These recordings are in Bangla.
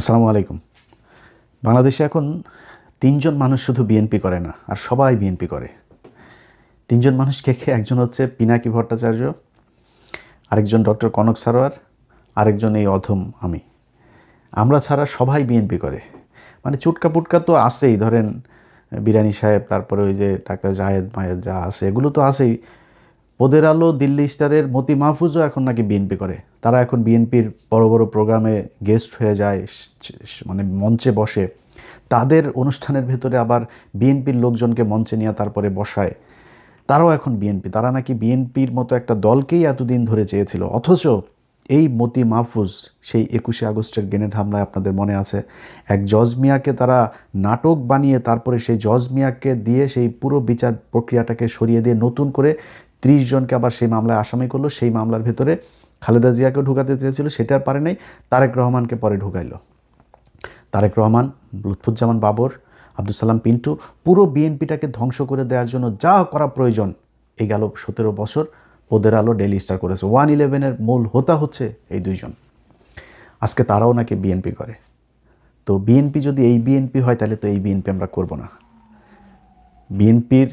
আসসালামু আলাইকুম। বাংলাদেশে এখন ৩ জন মানুষ শুধু বিএনপি করে না, আর সবাই বিএনপি করে। ৩ জন মানুষ কে কে? একজন হচ্ছে পিনাকি ভট্টাচার্য, আরেকজন ডক্টর কনক সারোয়ার, আরেকজন এই অধম আমি। আমরা ছাড়া সবাই বিএনপি করে। মানে চুটকা পুটকা তো আছেই, ধরেন বিরানি সাহেব, তারপরে ওই যে ডাক্তার জাহেদ মায়েদ যা আছে এগুলো তো আছেই। ওদের আলো, দিল্লি স্টারের মতি মাহফুজও এখন নাকি বিএনপি করে। তারা এখন বিএনপির বড় বড় প্রোগ্রামে গেস্ট হয়ে যায়, মানে মঞ্চে বসে। তাদের অনুষ্ঠানের ভেতরে আবার বিএনপির লোকজনকে মঞ্চে নিয়ে তারপরে বসায়। তারাও এখন বিএনপি। তারা নাকি বিএনপির মতো একটা দলকেই এতদিন ধরে চেয়েছিল। অথচ এই মতি মাহফুজ সেই 21শে আগস্টের গ্রেনেড হামলায় আপনাদের মনে আছে, এক জজ মিয়াকে তারা নাটক বানিয়ে তারপরে সেই জজ মিয়াকে দিয়ে সেই পুরো বিচার প্রক্রিয়াটাকে সরিয়ে দিয়ে নতুন করে 30 জনকে আবার সেই মামলায় আসামি করলো। সেই মামলার ভেতরে খালেদা জিয়াকেও ঢুকাতে চেয়েছিল, সেটা আর পারে নাই। তারেক রহমানকে পরে ঢুকাইলো। তারেক রহমান, লুৎফুজ্জামান বাবর, আব্দুল সালাম পিন্টু, পুরো বিএনপিটাকে ধ্বংস করে দেওয়ার জন্য যা করা প্রয়োজন এই গেল 17 বছর ওদের আলো ডেইলি স্টার করেছে। 111-এর মূল হোতা হচ্ছে এই দুইজন। আজকে তারাও নাকি বিএনপি করে। তো বিএনপি যদি এই বিএনপি হয় তাহলে তো এই বিএনপি আমরা করব না। বিএনপির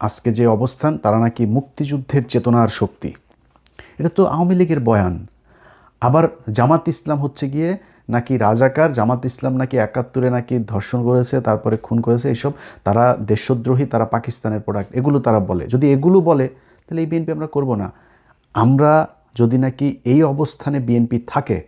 আজকে যে অবস্থান, তারা নাকি মুক্তিযুদ্ধের চেতনার শক্তি। এটা তো আওয়ামী লীগের বয়ান। আবার জামাত ইসলাম হচ্ছে গিয়ে নাকি রাজাকার, জামাত ইসলাম নাকি 71-এ নাকি ধর্ষণ করেছে, তারপরে খুন করেছে, এইসব তারা দেশদ্রোহী, তারা পাকিস্তানের প্রোডাক্ট, এগুলো তারা বলে। যদি এগুলো বলে তাহলে এই বিএনপি আমরা করব না। আমরা যদি নাকি এই অবস্থানে বিএনপি থাকে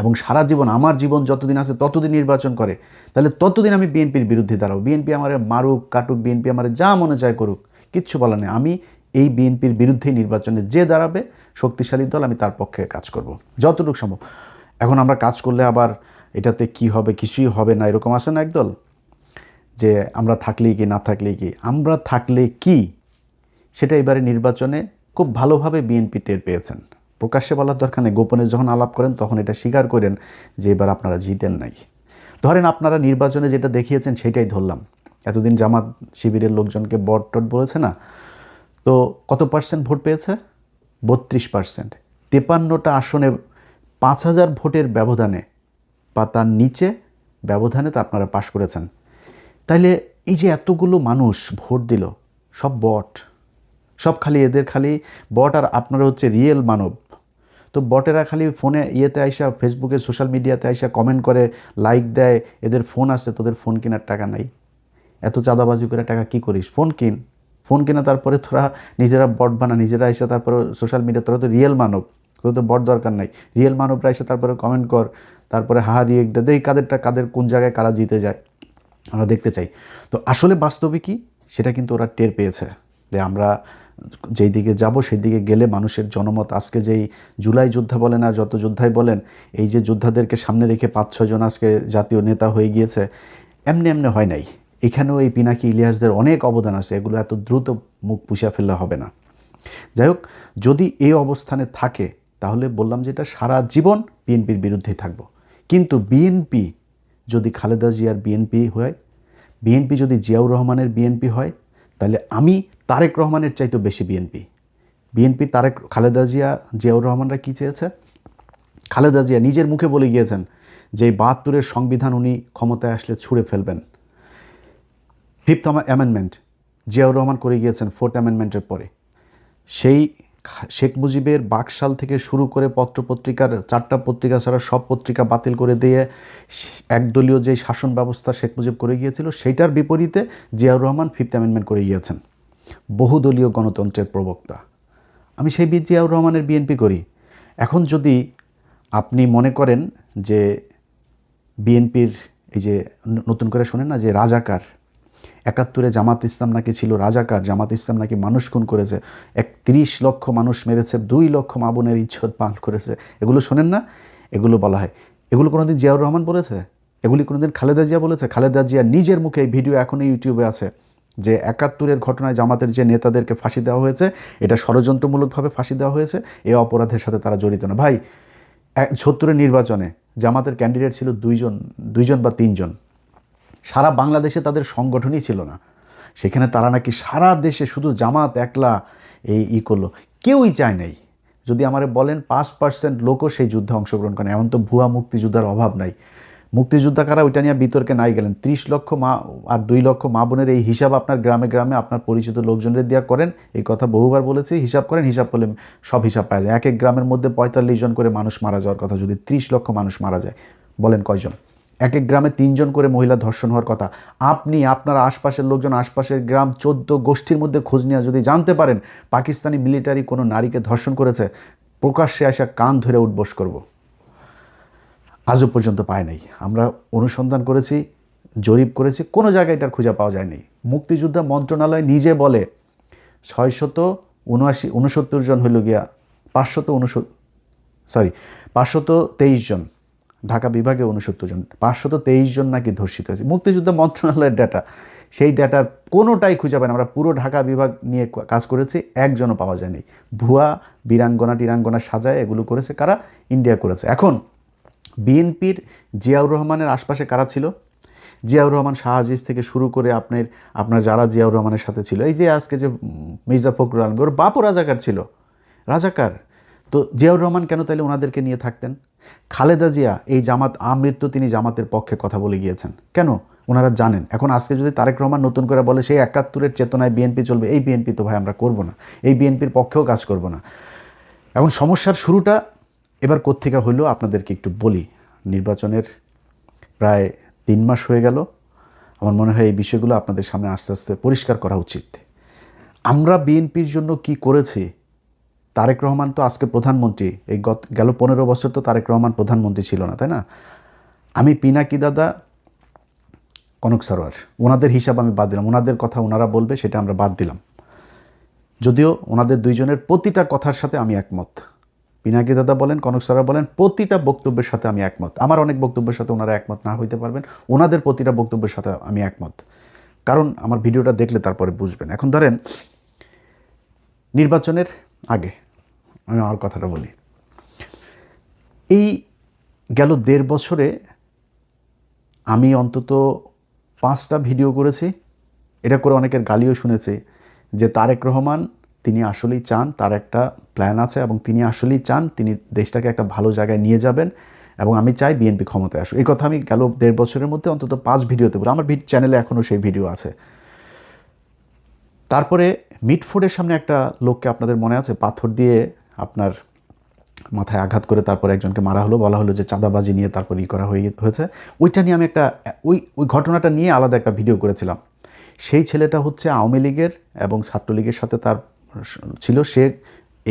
এবং সারা জীবন, আমার জীবন যতদিন আছে ততদিন নির্বাচন করে, তাহলে ততদিন আমি বিএনপির বিরুদ্ধে দাঁড়াবো। বিএনপি আমারে মারুক কাটুক, বিএনপি আমারে যা মনে চায় করুক, কিচ্ছু বলার নেই। আমি এই বিএনপির বিরুদ্ধেই নির্বাচনে যে দাঁড়াবে শক্তিশালী দল, আমি তার পক্ষে কাজ করব যতটুকু সম্ভব। এখন আমরা কাজ করলে আবার এটাতে কি হবে, কিছুই হবে না, এরকম আসে না একদল, যে আমরা থাকলেই কি না থাকলেই কি। আমরা থাকলে কি সেটা এবারে নির্বাচনে খুব ভালোভাবে বিএনপি টের পেয়েছেন। প্রকাশ্যে বলার দরকার নেই, গোপনে যখন আলাপ করেন তখন এটা স্বীকার করেন যে এবার আপনারা জিতেন নাই। ধরেন আপনারা নির্বাচনে যেটা দেখিয়েছেন সেটাই ধরলাম। এতদিন জামাত শিবিরের লোকজনকে বট টট বলেছে না, তো কত পার্সেন্ট ভোট পেয়েছে? 32%। 53টা আসনে 5000 ভোটের ব্যবধানে বা তার নিচে ব্যবধানে তা আপনারা পাশ করেছেন। তাইলে এই যে এতগুলো মানুষ ভোট দিল, সব বট, সব খালি এদের খালি বট, আর আপনারা হচ্ছে রিয়েল মানব। তো বটেরা খালি ফোনে ইয়েতে আইসা, ফেসবুকে সোশ্যাল মিডিয়াতে আইসা কমেন্ট করে, লাইক দেয়। এদের ফোন আছে, তোদের ফোন কেনার টাকা নাই, এত চাঁদাবাজি করে টাকা কি করিস? ফোন কিন, ফোন কিনা তারপরে তোরা নিজেরা বট বানা, নিজেরা এসে তারপরে সোশ্যাল মিডিয়া। তোরা তো রিয়েল মানব, তোদের তো বট দরকার নাই। রিয়েল মানবরা এসে তারপরে কমেন্ট কর, তারপরে রিয়েক্ট দে, দেখ কাদের কোন জায়গায় কারা জিতে যায়, আমরা দেখতে চাই। তো আসলে বাস্তবে কি সেটা কিন্তু ওরা টের পেয়েছে যে আমরা যেই দিকে যাব সেই দিকে গেলে মানুষের জনমত, আজকে যেই জুলাই যোদ্ধা বলেন আর যত যোদ্ধাই বলেন, এই যে যোদ্ধাদেরকে সামনে রেখে 5-6 জন আজকে জাতীয় নেতা হয়ে গিয়েছে, এমনি এমনি হয় নাই। এখানেও এই পিনাকি ইলিয়াসদের অনেক অবদান আছে, এগুলো এত দ্রুত মুখ পুষিয়া ফেললে হবে না। যাই হোক, যদি এই অবস্থানে থাকে তাহলে বললাম যে এটা সারা জীবন বিএনপির বিরুদ্ধেই থাকবো। কিন্তু বিএনপি যদি খালেদা জিয়ার বিএনপি হয়, বিএনপি যদি জিয়াউর রহমানের বিএনপি হয়, তাহলে আমি তারেক রহমানের চাইতে বেশি বিএনপি। বিএনপি খালেদা জিয়া, জিয়াউর রহমানরা কী চেয়েছে? খালেদা জিয়া নিজের মুখে বলে গিয়েছেন যে 72-এর সংবিধান উনি ক্ষমতায় আসলে ছুঁড়ে ফেলবেন। 5th অ্যামেন্ডমেন্ট জিয়াউর রহমান করে গিয়েছেন 4th অ্যামেন্ডমেন্টের পরে। সেই শেখ মুজিবের বাকশাল থেকে শুরু করে পত্রপত্রিকার 4টা পত্রিকা ছাড়া সব পত্রিকা বাতিল করে দিয়ে একদলীয় যে শাসন ব্যবস্থা শেখ মুজিব করে গিয়েছিল, সেইটার বিপরীতে জিয়াউর রহমান 5th অ্যামেন্ডমেন্ট করে গিয়েছেন। বহুদলীয় গণতন্ত্রের প্রবক্তা। আমি সেই জিয়াউর রহমানের বিএনপি করি। এখন যদি আপনি মনে করেন যে বিএনপির এই যে নতুন করে শোনেন না যে রাজাকার, 71-এ জামাত ইসলাম নাকি ছিল রাজাকার, জামাত ইসলাম নাকি মানুষ খুন করেছে, 31 লক্ষ মানুষ মেরেছে, 2 লক্ষ মা বোনের ইজ্জত পাল করেছে, এগুলো শোনেন না? এগুলো বলা হয়। এগুলো কোনোদিন জিয়াউর রহমান বলেছে? এগুলি কোনোদিন খালেদা জিয়া বলেছে? খালেদা জিয়া নিজের মুখে, এই ভিডিও এখনই ইউটিউবে আছে, যে 71-এর ঘটনায় জামাতের যে নেতাদেরকে ফাঁসি দেওয়া হয়েছে, এটা ষড়যন্ত্রমূলকভাবে ফাঁসি দেওয়া হয়েছে, এই অপরাধের সাথে তারা জড়িত না। ভাই, 76-এর নির্বাচনে জামাতের ক্যান্ডিডেট ছিল 2জন বা 3জন। সারা বাংলাদেশে তাদের সংগঠনই ছিল না। সেখানে তারা নাকি সারা দেশে শুধু জামাত একলা করলো। কেউই চায় নাই যদি আমারে বলেন 5% লোকও সেই যুদ্ধে অংশগ্রহণ করেন, এমন তো ভুয়া মুক্তিযোদ্ধার অভাব নাই। মুক্তিযোদ্ধা কারা ওইটা নিয়ে বিতর্কে নাই গেলেন। 30 লক্ষ মা আর 2 লক্ষ মা বোনের এই হিসাব আপনার গ্রামে গ্রামে আপনার পরিচিত লোকজনের দেওয়া করেন, এই কথা বহুবার বলেছি। হিসাব করেন, হিসাব করলে সব হিসাব পাওয়া যায়। এক এক গ্রামের মধ্যে 45 জন করে মানুষ মারা যাওয়ার কথা, যদি 30 লক্ষ মানুষ মারা যায় বলেন কয়জন? এক এক গ্রামে 3 জন করে মহিলা ধর্ষণ হওয়ার কথা। আপনি আপনার আশপাশের লোকজন, আশপাশের গ্রাম 14 গোষ্ঠীর মধ্যে খোঁজ নিয়ে যদি জানতে পারেন পাকিস্তানি মিলিটারি কোনো নারীকে ধর্ষণ করেছে, প্রকাশ্যে আসা কান ধরে উঠবোস করব। আজও পর্যন্ত পায় নাই। আমরা অনুসন্ধান করেছি, জরিপ করেছি, কোনো জায়গায় এটার খুঁজে পাওয়া যায়নি। মুক্তিযোদ্ধা মন্ত্রণালয় নিজে বলে 669 জন হইল গিয়া 523 জন, ঢাকা বিভাগে 69 জন, 523 জন নাকি ধর্ষিত হয়েছে। মুক্তিযোদ্ধা মন্ত্রণালয়ের ডাটা, সেই ডাটার কোনোটাই খুঁজে পায় না। আমরা পুরো ঢাকা বিভাগ নিয়ে কাজ করেছি, একজনও পাওয়া যায়নি। ভুয়া বীরাঙ্গনা টিরাঙ্গনা সাজায় এগুলো করেছে কারা? ইন্ডিয়া করেছে। এখন বিএনপির জিয়াউর রহমানের আশপাশে কারা ছিল? জিয়াউর রহমান, শাহ আজিজ থেকে শুরু করে আপনার যারা জিয়াউর রহমানের সাথে ছিল, এই যে আজকে যে মির্জা ফখরুল আলম, ওর বাপও রাজাকার ছিল, রাজাকার। তো জিয়াউর রহমান কেন তাইলে ওনাদেরকে নিয়ে থাকতেন? খালেদা জিয়া এই জামাত আমৃত্যু তিনি জামাতের পক্ষে কথা বলে গিয়েছেন, কেন? ওনারা জানেন। এখন আজকে যদি তারেক রহমান নতুন করে বলে সেই 71-এর চেতনায় বিএনপি চলবে, এই বিএনপি তো ভাই আমরা করব না, এই বিএনপির পক্ষেও কাজ করব না। এখন সমস্যার শুরুটা এবার কোত্থেকে হইলো আপনাদেরকে একটু বলি। নির্বাচনের প্রায় 3 মাস হয়ে গেল। আমার মনে হয় এই বিষয়গুলো আপনাদের সামনে আস্তে আস্তে পরিষ্কার করা উচিত। আমরা বিএনপির জন্য কি করেছি? তারেক রহমান তো আজকে প্রধানমন্ত্রী, এই গেল 15 বছর তো তারেক রহমান প্রধানমন্ত্রী ছিল না, তাই না? আমি পিনাকি দাদা, কনক সরোয়ার, ওনাদের হিসাব আমি বাদ দিলাম, ওনাদের কথা ওনারা বলবে সেটা আমরা বাদ দিলাম। যদিও ওনাদের দুইজনের প্রতিটা কথার সাথে আমি একমত। পিনাকি দাদা বলেন, কনক সরোয়ার বলেন, প্রতিটা বক্তব্যের সাথে আমি একমত। আমার অনেক বক্তব্যের সাথে ওনারা একমত না হইতে পারবেন, ওনাদের প্রতিটা বক্তব্যের সাথে আমি একমত, কারণ আমার ভিডিওটা দেখলে তারপরে বুঝবেন। এখন ধরেন নির্বাচনের আগে আমি আমার কথাটা বলি। এই গেল 1.5 বছরে আমি অন্তত 5টা ভিডিও করেছি। এটা করে অনেকের গালিও শুনেছি যে তারেক রহমান তিনি আসলেই চান, তার একটা প্ল্যান আছে এবং তিনি আসলেই চান তিনি দেশটাকে একটা ভালো জায়গায় নিয়ে যাবেন এবং আমি চাই বিএনপি ক্ষমতায় আসুক। এই কথা আমি গেল 1.5 বছরের মধ্যে অন্তত 5 ভিডিওতে বলি। আমার চ্যানেলে এখনও সেই ভিডিও আছে। তারপরে মিটফোর্ডের সামনে একটা লোককে আপনাদের মনে আছে পাথর দিয়ে আপনার মাথায় আঘাত করে তারপরে একজনকে মারা হলো, বলা হলো যে চাঁদাবাজি নিয়ে তারপর করা হয়েছে। ওইটা নিয়ে আমি ওই ঘটনাটা নিয়ে আলাদা একটা ভিডিও করেছিলাম। সেই ছেলেটা হচ্ছে আওয়ামী লীগের এবং ছাত্রলীগের সাথে তার ছিল, সে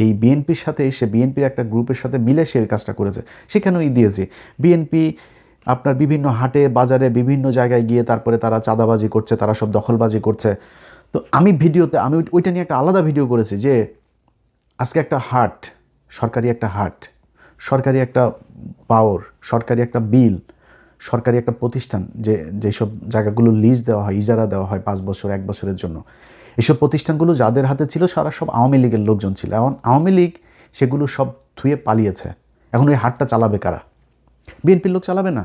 এই বিএনপির সাথে, সে বিএনপির একটা গ্রুপের সাথে মিলে সে কাজটা করেছে। সেখানেও দিয়েছি বিএনপি আপনার বিভিন্ন হাটে বাজারে বিভিন্ন জায়গায় গিয়ে তারপরে তারা চাঁদাবাজি করছে, তারা সব দখলবাজি করছে। তো আমি ভিডিওতে আমি ওইটা নিয়ে একটা আলাদা ভিডিও করেছি যে আজকে একটা হাট, সরকারি একটা হাট, সরকারি একটা পাওয়ার, সরকারি একটা বিল, সরকারি একটা প্রতিষ্ঠান, যেসব জায়গাগুলো লিজ দেওয়া হয়, ইজারা দেওয়া হয় 5 বছর 1 বছরের জন্য, এইসব প্রতিষ্ঠানগুলো যাদের হাতে ছিল সারা সব আওয়ামী লীগের লোকজন ছিল। এখন আওয়ামী লীগ সেগুলো সব থুয়ে পালিয়েছে। এখন ওই হাটটা চালাবে কারা? বিএনপির লোক চালাবে না।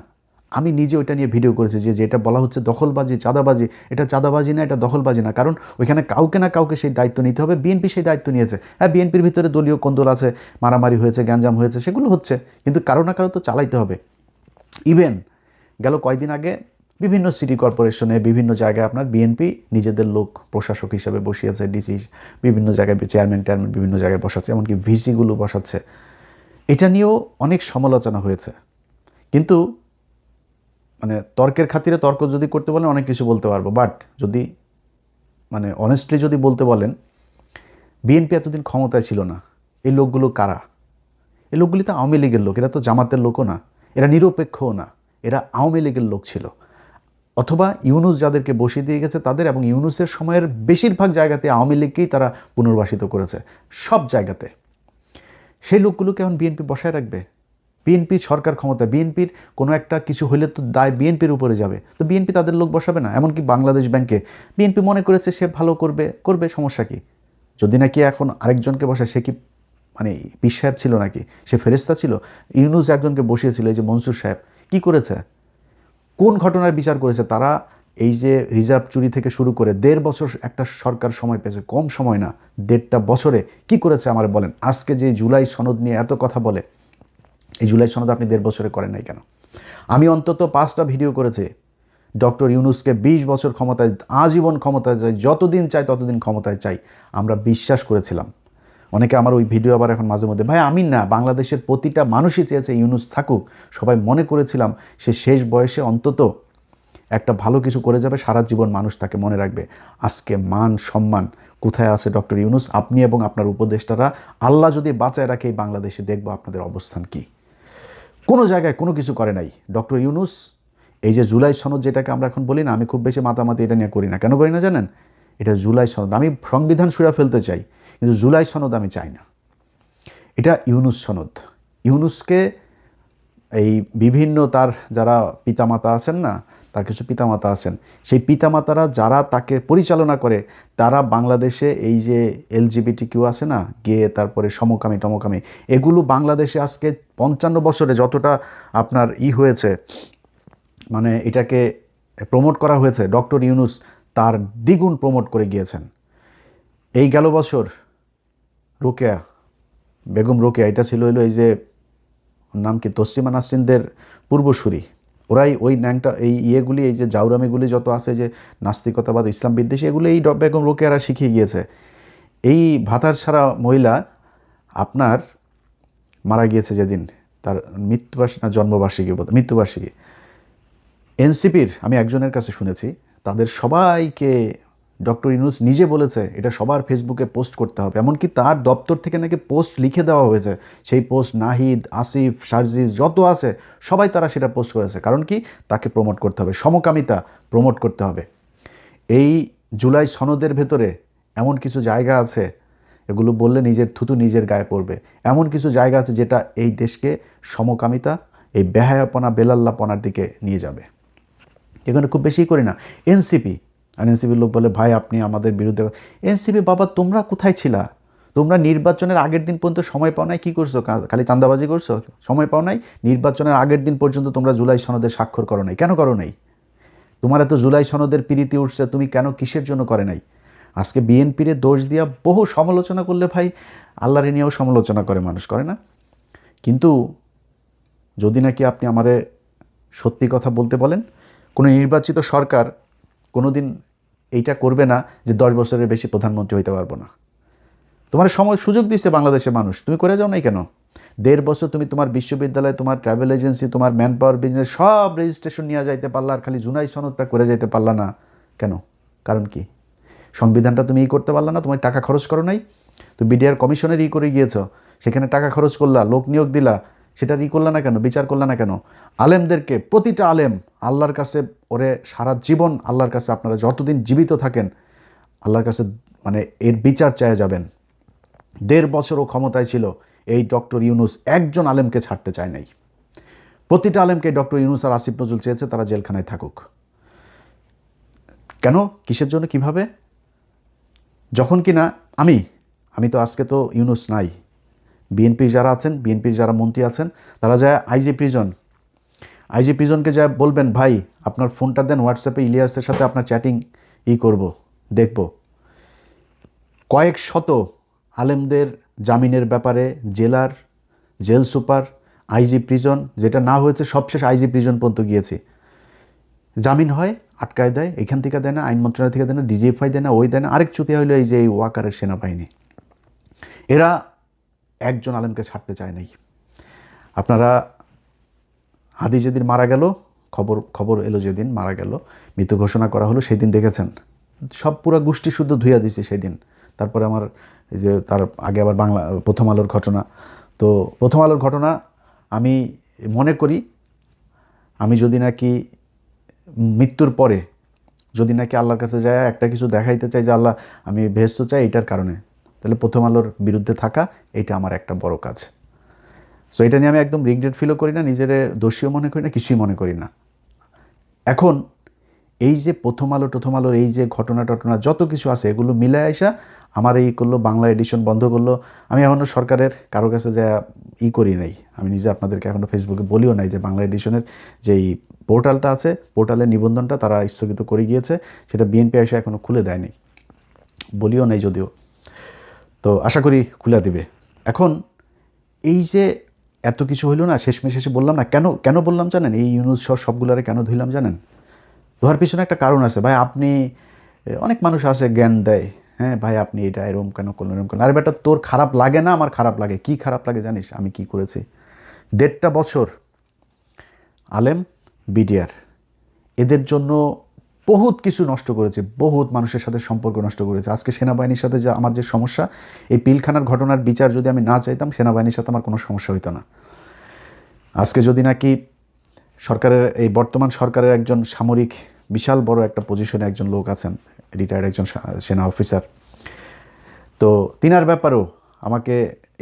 আমি নিজে ওইটা নিয়ে ভিডিও করেছি যে যেটা বলা হচ্ছে দখলবাজি, চাঁদাবাজি, এটা চাঁদাবাজি না, এটা দখলবাজি না, কারণ ওইখানে কাউকে না কাউকে সেই দায়িত্ব নিতে হবে। বিএনপি সেই দায়িত্ব নিয়েছে। হ্যাঁ, বিএনপির ভিতরে দলীয় কোন্দল আছে, মারামারি হয়েছে, গ্যাঞ্জাম হয়েছে, সেগুলো হচ্ছে, কিন্তু কারো না কারো তো চালাইতে হবে। ইভেন গেল কয়েকদিন আগে বিভিন্ন সিটি কর্পোরেশনে বিভিন্ন জায়গায় আপনার বিএনপি নিজেদের লোক প্রশাসক হিসেবে বসিয়েছে, ডিসি বিভিন্ন জায়গায় চেয়ারম্যান বিভিন্ন জায়গায় বসাচ্ছে, এমনকি ভিসিগুলো বসাচ্ছে। এটা নিয়েও অনেক সমালোচনা হয়েছে, কিন্তু মানে তর্কের খাতিরে তর্ক যদি করতে বলেন অনেক কিছু বলতে পারবো, বাট যদি মানে অনেস্টলি যদি বলতে বলেন, বিএনপি এতদিন ক্ষমতায় ছিল না। এই লোকগুলো কারা? এই লোকগুলি তো আওয়ামী লীগের লোক, এরা তো জামাতের লোকও না, এরা নিরপেক্ষও না, এরা আওয়ামী লীগের লোক ছিল। অথবা ইউনুস যাদেরকে বসিয়ে দিয়ে গেছে তাদের, এবং ইউনুসের সময়ের বেশিরভাগ জায়গাতে আওয়ামী লীগকেই তারা পুনর্বাসিত করেছে, সব জায়গাতে। সেই লোকগুলোকে এখন বিএনপি বসায় রাখবে? বিএনপি সরকার ক্ষমতা, বিএনপির কোনো একটা কিছু হলে তো দায় বিএনপির উপরে যাবে, তো বিএনপি তাদের লোক বসাবে না? এমনকি বাংলাদেশ ব্যাংকে বিএনপি মনে করেছে সে ভালো করবে, সমস্যা কি? যদি নাকি এখন আরেকজনকে বসায়, সে কি মানে পীর সাহেব ছিল নাকি? সে ফেরেশতা ছিল? ইউনুস একজনকে বসিয়েছিল, এই যে মনসুর সাহেব, কি করেছে? কোন ঘটনার বিচার করেছে? তারা এই যে রিজার্ভ চুরি থেকে শুরু করে 1.5 বছর একটা সরকার সময় পেয়েছে, কম সময় না, 1.5 বছরে কি করেছে আমার বলেন। আজকে যে জুলাই সনদ নিয়ে এত কথা বলে, এই জুলাই সনদ আপনি 1.5 বছরে করেন নাই কেন? আমি অন্তত 5টা ভিডিও করেছি ডক্টর ইউনূসকে 20 বছর ক্ষমতায়, আজীবন ক্ষমতায় চাই, যতদিন চাই ততদিন ক্ষমতায় চাই, আমরা বিশ্বাস করেছিলাম। অনেকে আমার ওই ভিডিও আবার এখন মাঝে মধ্যে, ভাই আমি না, বাংলাদেশের প্রতিটা মানুষই চেয়েছে ইউনূস থাকুক, সবাই মনে করেছিলাম সে শেষ বয়সে অন্তত একটা ভালো কিছু করে যাবে, সারা জীবন মানুষ তাকে মনে রাখবে। আজকে মান সম্মান কোথায় আছে ডক্টর ইউনূস? আপনি এবং আপনার উপদেষ্টারা, আল্লাহ যদি বাঁচায় রাখে এই বাংলাদেশে, দেখবো আপনাদের অবস্থান কি। কোনো জায়গায় কোনো কিছু করে নাই ডক্টর ইউনূস। এই যে জুলাই সনদ যেটাকে আমরা এখন বলি না, আমি খুব বেশি মাতামাতি এটা নিয়ে করি না। কেন করি না জানেন? এটা জুলাই সনদ, আমি সংবিধান ছুঁড়ে ফেলতে চাই, কিন্তু জুলাই সনদ আমি চাই না। এটা ইউনূস সনদ। ইউনূসকে এই বিভিন্ন তার যারা পিতামাতা আছেন না, তার কিছু পিতামাতা আছেন, সেই পিতামাতারা যারা তাকে পরিচালনা করে, তারা বাংলাদেশে এই যে LGBTQ আছে না, গে, তারপরে সমকামী টমকামী, এগুলো বাংলাদেশে আজকে 55 বছরে যতটা আপনার হয়েছে, মানে এটাকে প্রমোট করা হয়েছে, ডক্টর ইউনূস তার দ্বিগুণ প্রমোট করে গিয়েছেন। এই গেল বছর রোকেয়া, বেগম রোকেয়া, এটা ছিল হলো এই যে নাম কি, তসলিমা নাসরিনদের পূর্বসূরি, ওরাই ওই ন্যাংটা এই ইয়েগুলি, এই যে জাউরামিগুলি যত আছে, যে নাস্তিকতাবাদ, ইসলাম বিদ্বেষী, এগুলো এই বেগম রোকেয়ারা শিখিয়ে গিয়েছে। এই ভাতার ছাড়া মহিলা আপনার মারা গিয়েছে যেদিন, তার মৃত্যুবার্ষিকী না জন্মবার্ষিকী, মৃত্যুবার্ষিকী, এনসিপির আমি একজনের কাছে শুনেছি, তাদের সবাইকে ডক্টর ইউনূস নিজে বলেছে এটা সবার ফেসবুকে পোস্ট করতে হবে, এমনকি তার দপ্তর থেকে নাকি পোস্ট লিখে দেওয়া হয়েছে। সেই পোস্ট নাহিদ, আসিফ, শারজিজ যত আছে সবাই তারা সেটা পোস্ট করেছে। কারণ কি? তাকে প্রমোট করতে হবে, সমকামিতা প্রমোট করতে হবে। এই জুলাই সনদের ভেতরে এমন কিছু জায়গা আছে, এগুলো বললে নিজের থুতু নিজের গায়ে পড়বে। এমন কিছু জায়গা আছে যেটা এই দেশকে সমকামিতা, এই বেহায়াপনা, বেলাল্লাপনার দিকে নিয়ে যাবে। এখানে খুব বেশি করি না। এনসিপি, আর এনসিপির লোক বলে ভাই আপনি আমাদের বিরুদ্ধে। এনসিপি বাবা, তোমরা কোথায় ছিলা? তোমরা নির্বাচনের আগের দিন পর্যন্ত সময় পাও নাই, কী করছো? খালি চাঁদাবাজি করছো, সময় পাও নাই। নির্বাচনের আগের দিন পর্যন্ত তোমরা জুলাই সনদে স্বাক্ষর করো নাই, কেন করো নাই? তোমার এত জুলাই সনদের প্রীতি উঠছে, তুমি কেন, কিসের জন্য করে নাই? আজকে বিএনপির দোষ দিয়া বহু সমালোচনা করলে ভাই, আল্লাহরে নিয়েও সমালোচনা করে মানুষ, করে না? কিন্তু যদি নাকি আপনি আমারে সত্যি কথা বলতে বলেন, কোনো নির্বাচিত সরকার কোনো দিন এইটা করবে না যে 10 বছরের বেশি প্রধানমন্ত্রী হইতে পারবো না। তোমার সময় সুযোগ দিচ্ছে বাংলাদেশের মানুষ, তুমি করে যাও নাই কেন? 1.5 বছর তুমি তোমার বিশ্ববিদ্যালয়, তোমার ট্রাভেল এজেন্সি, তোমার ম্যান পাওয়ার বিজনেস সব রেজিস্ট্রেশন নিয়ে যাইতে পারলা, আর খালি জুলাই সনদটা করে যাইতে পারলা না কেন? কারণ কি? সংবিধানটা তুমি করতে পারলা না, তোমার টাকা খরচ করো নাই। তো বিডিআর কমিশনের করে গিয়েছ, সেখানে টাকা খরচ করলা, লোক নিয়োগ দিলা, সেটা করলা না কেন? বিচার করলা না কেন? আলেমদেরকে, প্রতিটা আলেম আল্লাহর কাছে, ওরে সারা জীবন আল্লাহর কাছে, আপনারা যতদিন জীবিত থাকেন আল্লাহর কাছে মানে এর বিচার চেয়ে যাবেন। 1.5 বছরও ক্ষমতায় ছিল এই ডক্টর ইউনূস, একজন আলেমকে ছাড়তে চায় নাই। প্রতিটা আলেমকে ডক্টর ইউনূস আর আসিফ নজরুল চেয়েছে তারা জেলখানায় থাকুক। কেন? কিসের জন্য? কিভাবে? যখন কিনা আমি তো আজকে তো ইউনূস নাই, বিএনপির যারা আছেন, বিএনপির যারা মন্ত্রী আছেন, তারা যায় আইজি প্রিজনকে যায় বলবেন, ভাই আপনার ফোনটা দেন, হোয়াটসঅ্যাপে ইলিয়াসের সাথে আপনার চ্যাটিং করব, দেখব। কয়েক শত আলেমদের জামিনের ব্যাপারে জেলার জেল সুপার, আইজি প্রিজন, যেটা না হয়েছে সবশেষ আইজি প্রিজন পর্যন্ত গিয়েছি, জামিন হয়, আটকায় দেয়, এখান থেকে দেয় না, আইন মন্ত্রণালয় থেকে দেয় না, ডিজিএফআই দেয় না, ওই দেয় না। আরেক চুতিয়া হইলো এই যে এই ওয়াকারের সেনাবাহিনী, এরা একজন আলেমকে ছাড়তে চায় নাই। আপনারা হাদি যেদিন মারা গেল, খবর এলো যেদিন মারা গেল, মৃত্যু ঘোষণা করা হলো, সেই দিন দেখেছেন সব পুরা গোষ্ঠী শুদ্ধ ধুইয়া দিছে সেই দিন। তারপরে আমার এই যে তার আগে আবার প্রথম আলোর ঘটনা, তো প্রথম আলোর ঘটনা আমি মনে করি, আমি যদি নাকি মৃত্যুর পরে যদি নাকি আল্লাহর কাছে যায় একটা কিছু দেখাইতে চাই যে আল্লাহ আমি বেহেশত চাই এইটার কারণে, তাহলে প্রথম আলোর বিরুদ্ধে থাকা এটা আমার একটা বড় কাজ। সো এটা নিয়ে আমি একদম রিগ্রেট ফিলও করি না, নিজের দোষীও মনে করি না, কিছুই মনে করি না। এখন এই যে প্রথম আলোর এই যে ঘটনা যত কিছু আছে, এগুলো মিলে আসা আমার এই করলো, বাংলা এডিশন বন্ধ করলো। আমি এখনও সরকারের কারো কাছে যা করি নাই, আমি নিজে আপনাদেরকে এখনও ফেসবুকে বলিও নাই যে বাংলা এডিশনের যেই পোর্টালটা আছে, পোর্টালের নিবন্ধনটা তারা স্থগিত করে গিয়েছে, সেটা বিএনপি এসে এখনও খুলে দেয়নি, বলিও নেই যদিও, তো আশা করি খুলে দিবে। এখন এই যে এত কিছু হইল না, শেষমেশ শেষে বললাম না, কেন কেন বললাম জানেন, এই ইউনুস সহ সবগুলারে কেন ধুইলাম জানেন? ধোয়ার পিছনে একটা কারণ আছে। ভাই আপনি, অনেক মানুষ আছে জ্ঞান দেয়, হ্যাঁ ভাই আপনি এটা এরকম কেন করলেন, এরকম কেন, আরে বেটা তোর খারাপ লাগে না, আমার খারাপ লাগে। কি খারাপ লাগে জানিস আমি কি করেছি? 1.5 বছর আলেম, বিডিআর, এদের জন্য বহুত কিছু নষ্ট করেছে, বহুত মানুষের সাথে সম্পর্ক নষ্ট করেছে। আজকে সেনাবাহিনীর সাথে যে আমার যে সমস্যা, এই পিলখানার ঘটনার বিচার যদি আমি না চাইতাম, সেনাবাহিনীর সাথে আমার কোনো সমস্যা হইতো না। আজকে যদি নাকি সরকারের, এই বর্তমান সরকারের একজন সামরিক বিশাল বড় একটা পজিশনে একজন লোক আছেন, রিটায়ার্ড একজন সেনা অফিসার, তো তিনার ব্যাপারেও আমাকে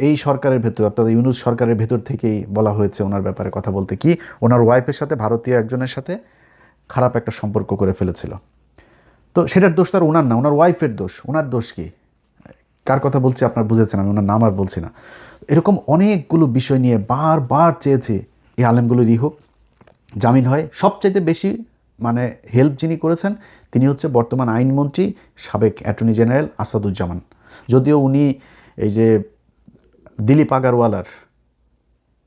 এই সরকারের ভেতর, অর্থাৎ ইউনুস সরকারের ভেতর থেকেই বলা হয়েছে ওনার ব্যাপারে কথা বলতে, কি ওনার ওয়াইফের সাথে ভারতীয় একজনের সাথে খারাপ একটা সম্পর্ক করে ফেলেছিল। তো সেটার দোষ তার ওনার না, ওনার ওয়াইফের দোষ। ওনার দোষ কি? কার কথা বলছি আপনার বুঝেছেন, আমি ওনার নাম আর বলছি না। এরকম অনেকগুলো বিষয় নিয়ে বারবার চেয়েছি এই আলেমগুলোর হোক, জামিন হয়। সবচাইতে বেশি মানে হেল্প যিনি করেছেন তিনি হচ্ছে বর্তমান আইনমন্ত্রী, সাবেক অ্যাটর্নি জেনারেল আসাদুজ্জামান। যদিও উনি এই যে দিলীপ আগারওয়ালার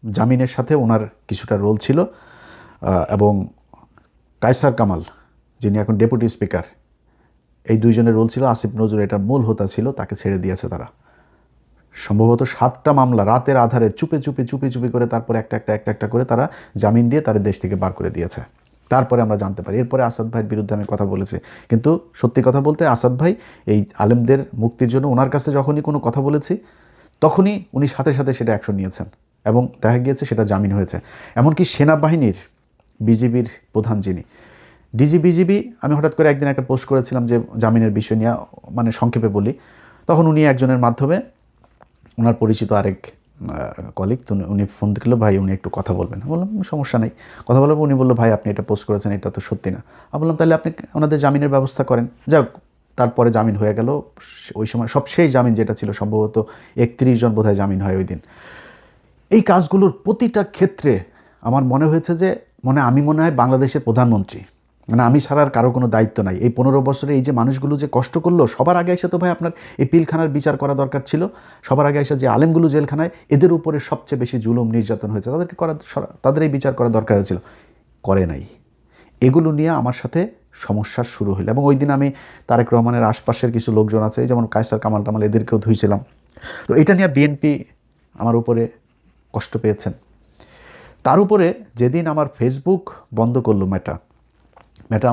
জামিনের সাথে ওনার কিছুটা রোল ছিল, এবং কায়সার কামাল যিনি এখন ডেপুটি স্পিকার, এই দুইজনের রোল ছিল। আসিফ নজরুল এটার মূল হোতা ছিল, তাকে ছেড়ে দিয়েছে তারা। সম্ভবত 7টা মামলা রাতের আধারে চুপে চুপে চুপে চুপে করে তারপরে একটা করে তারা জামিন দিয়ে তাদের দেশ থেকে বার করে দিয়েছে। তারপরে আমরা জানতে পারি, এরপরে আসাদ ভাইয়ের বিরুদ্ধে আমি কথা বলেছি, কিন্তু সত্যি কথা বলতে আসাদ ভাই এই আলেমদের মুক্তির জন্য ওনার কাছে যখনই কোনো কথা বলেছি, তখনই উনি সাথে সাথে সেটা অ্যাকশন নিয়েছেন এবং দেখা গিয়েছে সেটা জামিন হয়েছে। এমনকি সেনাবাহিনীর, বিজিবির প্রধান যিনি বিজিবি, আমি হঠাৎ করে একদিন একটা পোস্ট করেছিলাম যে জামিনের বিষয় নিয়ে, মানে সংক্ষেপে বলি, তখন উনি একজনের মাধ্যমে, ওনার পরিচিত আরেক কলিগ, তো উনি ফোন দিল, ভাই উনি একটু কথা বলবেন। বললাম সমস্যা নেই, কথা বলবো। উনি বললো ভাই আপনি এটা পোস্ট করেছেন, এটা তো সত্যি না। আমি বললাম তাহলে আপনি ওনাদের জামিনের ব্যবস্থা করেন। যাক, তারপরে জামিন হয়ে গেল। ওই সময় সবশেষ জামিন যেটা ছিল সম্ভবত 31 জন বোধহয় জামিন হয় ওই দিন। এই কাজগুলোর প্রতিটা ক্ষেত্রে আমার মনে হয়েছে যে আমি মনে হয় বাংলাদেশের প্রধানমন্ত্রী, মানে আমি ছাড়া আর কারো কোনো দায়িত্ব নাই। এই 15 বছরে এই যে মানুষগুলো যে কষ্ট করলো, সবার আগে এসে তো ভাই আপনার এই পিলখানার বিচার করা দরকার ছিল। সবার আগে এসে যে আলেমগুলো জেলখানায়, এদের উপরে সবচেয়ে বেশি জুলুম নির্যাতন হয়েছে, তাদের এই বিচার করা দরকার হয়েছিল, করে নাই। এগুলো নিয়ে আমার সাথে সমস্যার শুরু হলো। এবং ওই দিন আমি তারেক রহমানের আশপাশের কিছু লোকজন আছে, যেমন কায়সার কামাল টামাল, এদেরকেও ধুইছিলাম। তো এটা নিয়ে বিএনপি আমার উপরে কষ্ট পেয়েছেন। তার উপরে যেদিন আমার ফেসবুক বন্ধ করলো মেটা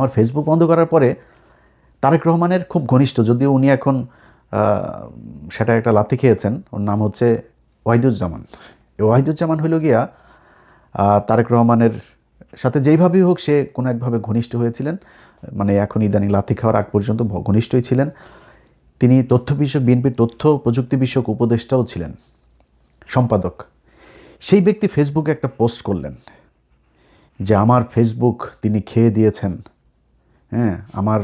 আমার ফেসবুক বন্ধ করার পরে তারেক রহমানের খুব ঘনিষ্ঠ, যদিও উনি এখন সেটা একটা লাথি খেয়েছেন, ওর নাম হচ্ছে ওয়াহিদুজ্জামান। এই ওয়াহিদুজ্জামান হইল গিয়া তারেক রহমানের সাথে যেইভাবেই হোক সে কোনো একভাবে ঘনিষ্ঠ হয়েছিলেন, মানে এখন ইদানিং লাথি খাওয়ার আগ পর্যন্ত ঘনিষ্ঠই ছিলেন। তিনি তথ্য বিষয়ক, বিএনপির তথ্য প্রযুক্তি বিষয়ক উপদেষ্টাও ছিলেন, সম্পাদক। সেই ব্যক্তি ফেসবুকে একটা পোস্ট করলেন যে আমার ফেসবুক তিনি খেয়ে দিয়েছেন, হ্যাঁ, আমার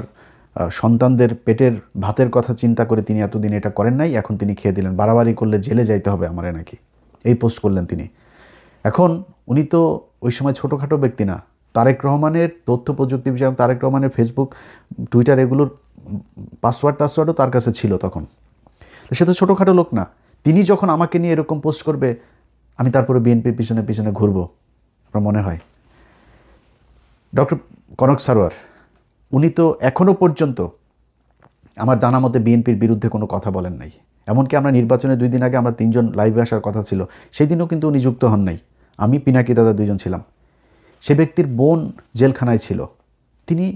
সন্তানদের পেটের ভাতের কথা চিন্তা করে তিনি এতদিন এটা করেন নাই, এখন তিনি খেয়ে দিলেন, বাড়াবাড়ি করলে জেলে যাইতে হবে আমারে নাকি, এই পোস্ট করলেন তিনি। এখন উনি তো ওই সময় ছোটোখাটো ব্যক্তি না, তারেক রহমানের তথ্য প্রযুক্তি বিষয়ক, তারেক রহমানের ফেসবুক, টুইটার, এগুলোর পাসওয়ার্ডও তার কাছে ছিল তখন। সে তো ছোটোখাটো লোক না। তিনি যখন আমাকে নিয়ে এরকম পোস্ট করবে, আমি তারপরে বিএনপির পিছনে পিছনে ঘুরবো আপনার মনে হয়? ডক্টর কনক সারোয়ার, উনি তো এখনও পর্যন্ত আমার জানা মতে বিএনপির বিরুদ্ধে কোনো কথা বলেন নাই। এমনকি আমরা নির্বাচনের 2 দিন আগে আমরা 3 জন লাইভে আসার কথা ছিল, সেই দিনও কিন্তু উনি যুক্ত হন নাই। আমি, পিনাকি দাদা 2 জন ছিলাম। সে ব্যক্তির বোন জেলখানায় ছিল, তিনি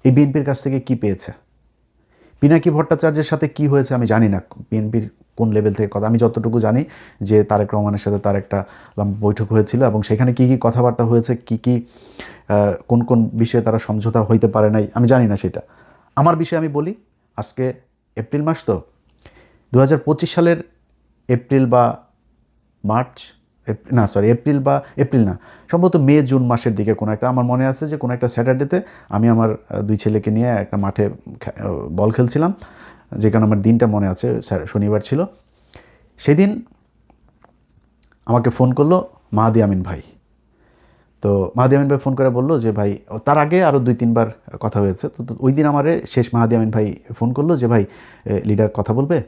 এই বিএনপির কাছ থেকে কি পেয়েছে? পিনাকি ভট্টাচার্যের সাথে কি হয়েছে আমি জানি না, বিএনপির কোন লেভেল থেকে কথা। আমি যতটুকু জানি যে তারেক রহমানের সাথে তার একটা বৈঠক হয়েছিল এবং সেখানে কি কি কথাবার্তা হয়েছে, কি কি কোন কোন বিষয়ে তারা সমঝোতা হইতে পারে নাই, আমি জানি না সেটা। আমার বিষয়ে আমি বলি, আজকে এপ্রিল মাস, তো 2025 সালের এপ্রিল বা মার্চ, এপ্রিল না, সম্ভবত মে জুন মাসের দিকে কোনো একটা, আমার মনে আছে যে কোনো একটা স্যাটারডেতে আমি আমার 2 ছেলেকে নিয়ে একটা মাঠে বল খেলছিলাম, যেখানে আমার দিনটা মনে আছে, শনিবার ছিল। সেদিন আমাকে ফোন করলো মাহাদি আমিন ভাই। তো মাহাদি আমিন ভাই ফোন করে বললো যে ভাই, তার আগে আরও 2-3 বার কথা হয়েছে। তো ওই দিন আমারে শেষ মাহাদি আমিন ভাই ফোন করলো যে ভাই লিডার কথা বলবে,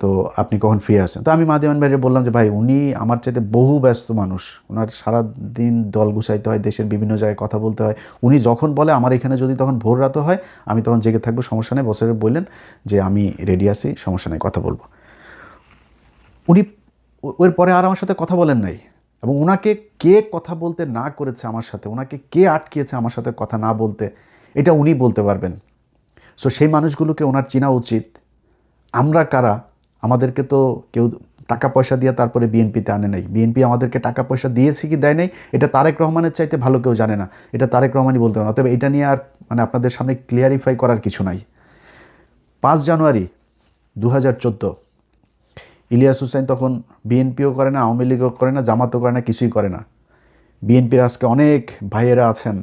তো আপনি কখন ফ্রি আছেন? তো আমি মাহাদি আমিন ভাইকে বললাম যে ভাই, উনি আমার চাইতে বহু ব্যস্ত মানুষ, ওনার সারাদিন দল গুছাইতে হয়, দেশের বিভিন্ন জায়গায় কথা বলতে হয়। উনি যখন বলে আমার এখানে যদি তখন ভোর রাতও হয়, আমি তখন জেগে থাকবো, সমস্যা নেই। বসের বললেন যে আমি রেডি আছি, সমস্যা নেই, কথা বলবো। উনি ওর পরে আর আমার সাথে কথা বলেন নাই, এবং ওনাকে কে কথা বলতে না করেছে আমার সাথে, ওনাকে কে আটকিয়েছে আমার সাথে কথা না বলতে, এটা উনি বলতে পারবেন। সো সেই মানুষগুলোকে ওনার চেনা উচিত। আমরা কারা? আমাদেরকে তো কেউ টাকা পয়সা দিয়ে তারপরে বিএনপিতে আনে নাই। বিএনপি আমাদেরকে টাকা পয়সা দিয়েছে কি দেয় নাই, এটা তারেক রহমানের চাইতে ভালো কেউ জানে না। এটা তারেক রহমানই বলতে পারেন। তবে এটা নিয়ে আর মানে আপনাদের সামনে ক্লিয়ারিফাই করার কিছু নাই। 5 জানুয়ারি 2014 ইলিয়াস হুসাইন তখন বিএনপিও করে না, আওয়ামী লীগও করে না, জামাতও করে না, কিছুই করে না। বিএনপির আজকে অনেক ভাইয়েরা আছেন,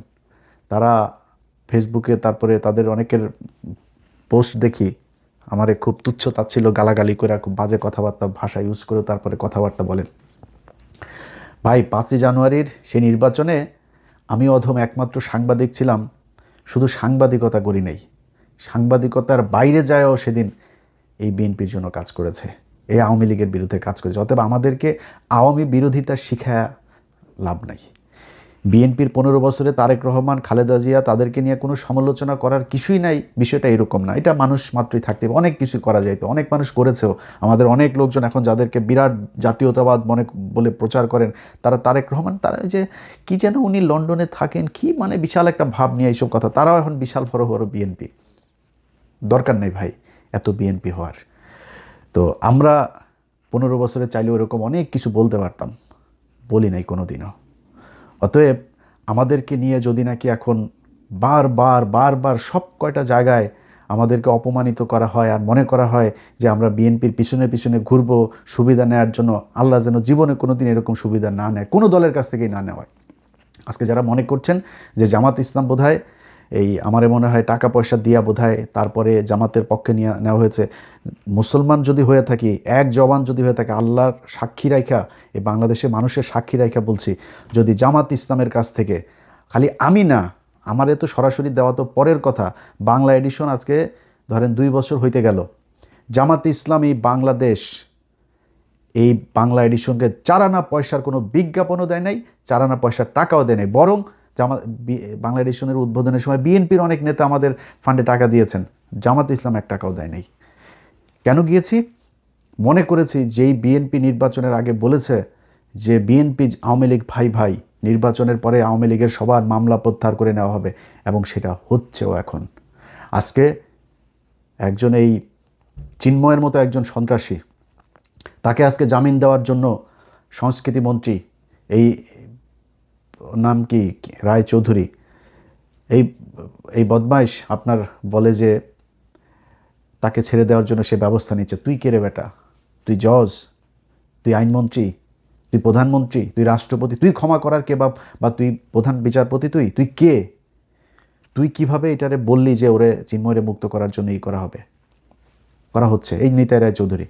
তারা ফেসবুকে তারপরে তাদের অনেকের পোস্ট দেখি, আমারে খুব তুচ্ছ তাচ্ছিল্য গালাগালি করে, খুব বাজে কথাবার্তা ভাষা ইউজ করে তারপরে কথাবার্তা বলেন। ভাই 5ই জানুয়ারির সেই নির্বাচনে আমি অধম একমাত্র সাংবাদিক ছিলাম। শুধু সাংবাদিকতা করি নাই, সাংবাদিকতার বাইরে যায়ও সেদিন এই বিএনপির জন্য কাজ করেছে, এই আওয়ামী লীগের বিরুদ্ধে কাজ করেছে। অতএব আমাদেরকে আওয়ামী বিরোধিতা শিখা লাভ নাই। বিএনপির 15 বছরে তারেক রহমান, খালেদা জিয়া, তাদেরকে নিয়ে কোনো সমালোচনা করার কিছুই নাই, বিষয়টা এরকম না। এটা মানুষ মাত্রই থাকতে অনেক কিছু করা যাইতো, অনেক মানুষ করেছেও। আমাদের অনেক লোকজন এখন যাদেরকে বিরাট জাতীয়তাবাদ মনে বলে প্রচার করেন, তারা তারেক রহমান, তারা যে কি যেন উনি লন্ডনে থাকেন, কি মানে বিশাল একটা ভাব নিয়ে এইসব কথা, তারাও এখন বিশাল বড় বড় বিএনপি। দরকার নেই ভাই এত বিএনপি হওয়ার। তো আমরা 15 বছরে চাইলেও এরকম অনেক কিছু বলতে পারতাম, বলি নাই কোনো দিনও। অতএব আমাদেরকে নিয়ে যদি নাকি এখন বারবার বারবার সব কয়টা জায়গায় আমাদেরকে অপমানিত করা হয়, আর মনে করা হয় যে আমরা বিএনপির পিছনে পিছনে ঘুরবো সুবিধা নেওয়ার জন্য, আল্লাহ যেন জীবনে কোনো দিন এরকম সুবিধা না নেয়, কোনো দলের কাছ থেকেই না নেওয়া। আজকে যারা মনে করছেন যে জামাত ইসলাম বোধহয় এই আমারে মনে হয় টাকা পয়সা দিয়া বোধহয় তারপরে জামাতের পক্ষে নিয়ে নেওয়া হয়েছে, মুসলমান যদি হয়ে থাকি, এক জবান যদি হয়ে থাকে, আল্লাহর সাক্ষী রাইখা, এই বাংলাদেশের মানুষের সাক্ষী রাইখা বলছি, যদি জামাত ইসলামের কাছ থেকে, খালি আমি না, আমারে তো সরাসরি দেওয়া তো পরের কথা, বাংলা এডিশন আজকে ধরেন 2 বছর হইতে গেল, জামাত ইসলামী বাংলাদেশ এই বাংলা এডিশনকে 4 আনা পয়সার কোনো বিজ্ঞাপনও দেয় নাই, 4 আনা পয়সার টাকাও দেয় নাই। বরং বাংলা এডিশনের উদ্বোধনের সময় বিএনপির অনেক নেতা আমাদের ফান্ডে টাকা দিয়েছেন, জামাত ইসলাম 1 টাকাও দেয় নাই। কেন গিয়েছি? মনে করেছি যেই বিএনপি নির্বাচনের আগে বলেছে যে বিএনপি আওয়ামী লীগ ভাই ভাই, নির্বাচনের পরে আওয়ামী লীগের সবার মামলা প্রত্যাহার করে নেওয়া হবে, এবং সেটা হচ্ছেও এখন। আজকে একজন এই চিন্ময়ের মতো একজন সন্ত্রাসী, তাকে আজকে জামিন দেওয়ার জন্য সংস্কৃতি মন্ত্রী, এই নাম কি রায় চৌধুরী, এই এই বদমাইশ আপনার বলে যে তাকে ছেড়ে দেওয়ার জন্য সে ব্যবস্থা নিচ্ছে। তুই কে রে বেটা? তুই জজ, তুই আইনমন্ত্রী, তুই প্রধানমন্ত্রী, তুই রাষ্ট্রপতি, তুই ক্ষমা করার কে? বা তুই প্রধান বিচারপতি? তুই কে? তুই কিভাবে এটারে বললি যে ওরে চিন্ময়রে মুক্ত করার জন্য করা হবে, করা হচ্ছে? এই নিতাই রায় চৌধুরী,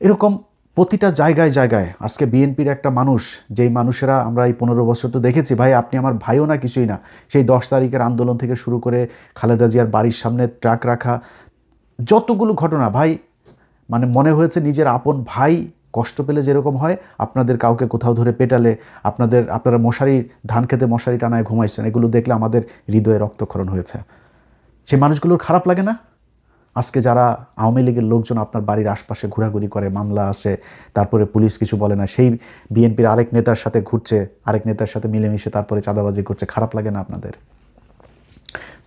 এরকম প্রতিটা জায়গায় জায়গায় আজকে বিএনপির একটা মানুষ, যেই মানুষেরা আমরা এই 15 বছর তো দেখেছি ভাই, আপনি আমার ভাইও না কিছুই না, সেই 10 তারিখের আন্দোলন থেকে শুরু করে খালেদা জিয়ার বাড়ির সামনে ট্রাক রাখা, যতগুলো ঘটনা ভাই, মানে মনে হয়েছে নিজের আপন ভাই কষ্ট পেলে যেরকম হয়, আপনাদের কাউকে কোথাও ধরে পেটালে, আপনারা মশারি, ধান খেতে মশারি টানায় ঘুমাইছেন, এগুলো দেখলে আমাদের হৃদয়ে রক্তক্ষরণ হয়েছে। সেই মানুষগুলোর খারাপ লাগে না? আজকে যারা আওয়ামী লীগের লোকজন আপনার বাড়ির আশপাশে ঘোরাঘুরি করে, মামলা আসে, তারপরে পুলিশ কিছু বলে না, সেই বিএনপির আরেক নেতার সাথে ঘুরছে, আরেক নেতার সাথে মিলেমিশে তারপরে চাঁদাবাজি করছে, খারাপ লাগে না আপনাদের?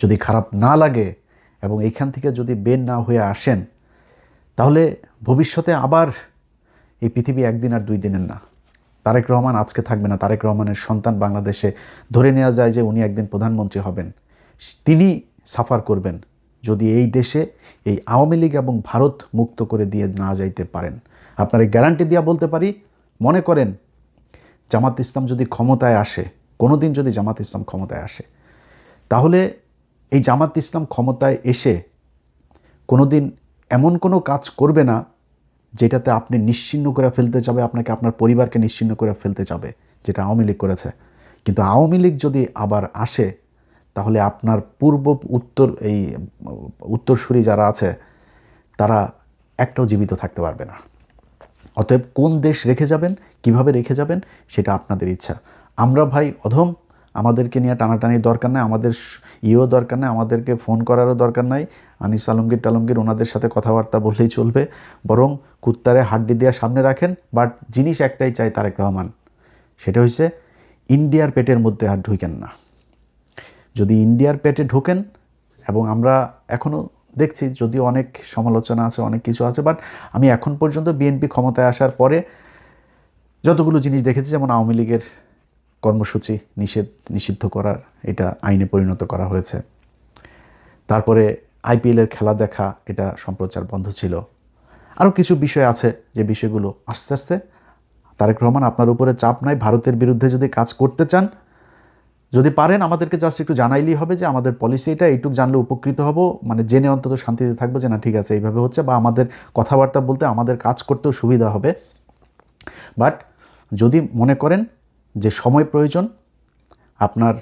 যদি খারাপ না লাগে এবং এইখান থেকে যদি বের না হয়ে আসেন, তাহলে ভবিষ্যতে আবার এই পৃথিবী একদিন আর 2 দিনের না। তারেক রহমান আজকে থাকবে না, তারেক রহমানের সন্তান বাংলাদেশে, ধরে নেওয়া যায় যে উনি একদিন প্রধানমন্ত্রী হবেন, তিনি সাফার করবেন যদি এই দেশে এই আওয়ামী লীগ এবং ভারত মুক্ত করে দিয়ে না যাইতে পারেন। আপনার এই গ্যারান্টি দিয়া বলতে পারি, মনে করেন জামাত ইসলাম যদি ক্ষমতায় আসে, কোনো দিন যদি জামাত ইসলাম ক্ষমতায় আসে, তাহলে এই জামাত ইসলাম ক্ষমতায় এসে কোনো দিন এমন কোনো কাজ করবে না যেটাতে আপনি নিশ্চিহ্ন করে ফেলতে যাবে, আপনাকে, আপনার পরিবারকে নিশ্চিহ্ন করে ফেলতে যাবে, যেটা আওয়ামী লীগ করেছে। কিন্তু আওয়ামী লীগ যদি আবার আসে তাহলে আপনার উত্তরসূরি যারা আছে তারা একটাও জীবিত থাকতে পারবে না। অতএব কোন দেশ রেখে যাবেন, কিভাবে রেখে যাবেন, সেটা আপনাদের ইচ্ছা। আমরা ভাই অধম, আমাদেরকে নিয়ে টানাটানির দরকার নাই, আমাদের দরকার নাই, আমাদেরকে ফোন করারও দরকার নাই, আনিস আলমগীর ওনাদের সাথে কথাবার্তা বললেই চলবে। বরং কুত্তারে হাড্ডি দেওয়া সামনে রাখেন। বাট জিনিস একটাই চাই তারেক রহমান, সেটা হচ্ছে ইন্ডিয়ার পেটের মধ্যে আর ঢুকেন না। যদি ইন্ডিয়ার পেটে ঢোকেন, এবং আমরা এখনও দেখছি যদিও অনেক সমালোচনা আছে, অনেক কিছু আছে, বাট আমি এখন পর্যন্ত বিএনপি ক্ষমতায় আসার পরে যতগুলো জিনিস দেখেছি, যেমন আওয়ামী লীগের কর্মসূচি নিষিদ্ধ করার, এটা আইনে পরিণত করা হয়েছে। তারপরে আইপিএলের খেলা দেখা, এটা সম্প্রচার বন্ধ ছিল। আরও কিছু বিষয় আছে যে বিষয়গুলো আস্তে আস্তে, তারেক রহমান আপনার উপরে চাপ নাই, ভারতের বিরুদ্ধে যদি কাজ করতে চান, যদি পারেন আমাদেরকে জাস্ট একটু জানাইলেই হবে যে আমাদের পলিসি এটা, এইটুক জানলে উপকৃত হব, মানে জেনে অন্তত শান্তিতে থাকবো যে না ঠিক আছে এইভাবে হচ্ছে, বা আমাদের কথাবার্তা বলতে আমাদের কাজ করতেও সুবিধা হবে। বাট যদি মনে করেন যে সময় প্রয়োজন, আপনার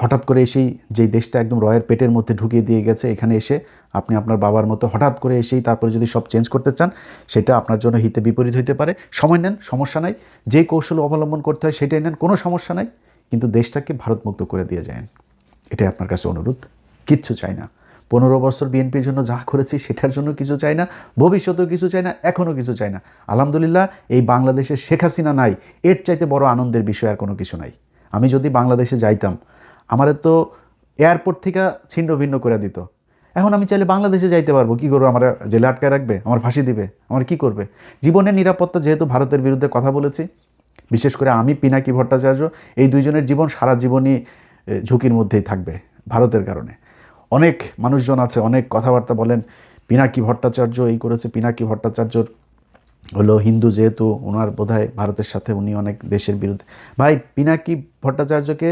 হঠাৎ করে এসেই যেই দেশটা একদম রয়ের পেটের মধ্যে ঢুকিয়ে দিয়ে গেছে, এখানে এসে আপনি আপনার বাবার মতো হঠাৎ করে এসেই তারপরে যদি সব চেঞ্জ করতে চান, সেটা আপনার জন্য হিতে বিপরীত হইতে পারে। সময় নেন, সমস্যা নাই, যে কৌশল অবলম্বন করতে হয় সেটাই নেন, কোনো সমস্যা নাই, কিন্তু দেশটাকে ভারতমুক্ত করে দিয়ে যান। এটাই আপনার কাছে অনুরোধ, কিচ্ছু চাই না। 15 বছর বিএনপির জন্য যা করেছি সেটার জন্য কিছু চাই না, ভবিষ্যতেও কিছু চাই না, এখনও কিছু চাই না। আলহামদুলিল্লাহ এই বাংলাদেশে শেখ হাসিনা নাই, এর চাইতে বড় আনন্দের বিষয় আর কোনো কিছু নাই। আমি যদি বাংলাদেশে যাইতাম, আমার তো এয়ারপোর্ট থেকে ছিন্ন ভিন্ন করে দিত। এখন আমি চাইলে বাংলাদেশে যাইতে পারবো, কী করবো? আমার জেলে আটকায় রাখবে, আমার ফাঁসি দিবে, আমার কি করবে? জীবনের নিরাপত্তা, যেহেতু ভারতের বিরুদ্ধে কথা বলেছি, বিশেষ করে আমি, পিনাকি ভট্টাচার্য, এই দুইজনের জীবন সারা জীবনই ঝুঁকির মধ্যেই থাকবে ভারতের কারণে। অনেক মানুষজন আছে, অনেক কথাবার্তা বলেন, পিনাকি ভট্টাচার্য এই করেছে, পিনাকি ভট্টাচার্যর হলো হিন্দু, যেহেতু ওনার বোধহয় ভারতের সাথে উনি অনেক দেশের বিরুদ্ধে। ভাই, পিনাকি ভট্টাচার্যকে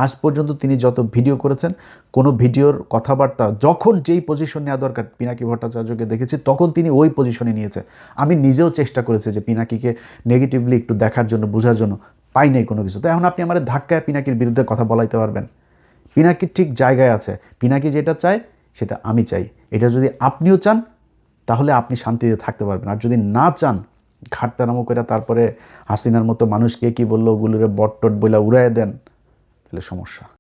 আজ পর্যন্ত তিনি যত ভিডিও করেছেন, কোনো ভিডিওর কথাবার্তা যখন যেই পজিশন নেওয়া দরকার পিনাকি ভট্টাচার্যকে দেখেছি তখন তিনি ওই পজিশনে নিয়েছে। আমি নিজেও চেষ্টা করেছি যে পিনাকিকে নেগেটিভলি একটু দেখার জন্য, বোঝার জন্য, পাই নাই কোনো কিছু। তো এখন আপনি আমার ধাক্কায় পিনাকির বিরুদ্ধে কথা বলাইতে পারবেন? পিনাকির ঠিক জায়গায় আছে, পিনাকি যেটা চায় সেটা আমি চাই। এটা যদি আপনিও চান তাহলে আপনি শান্তিতে থাকতে পারবেন। আর যদি না চান, ঘাটতারামো করে তারপরে হাসিনার মতো মানুষকে কি বললো ওগুলোরে বটটট বইলা উড়াইয়া দেন, তাহলে সমস্যা।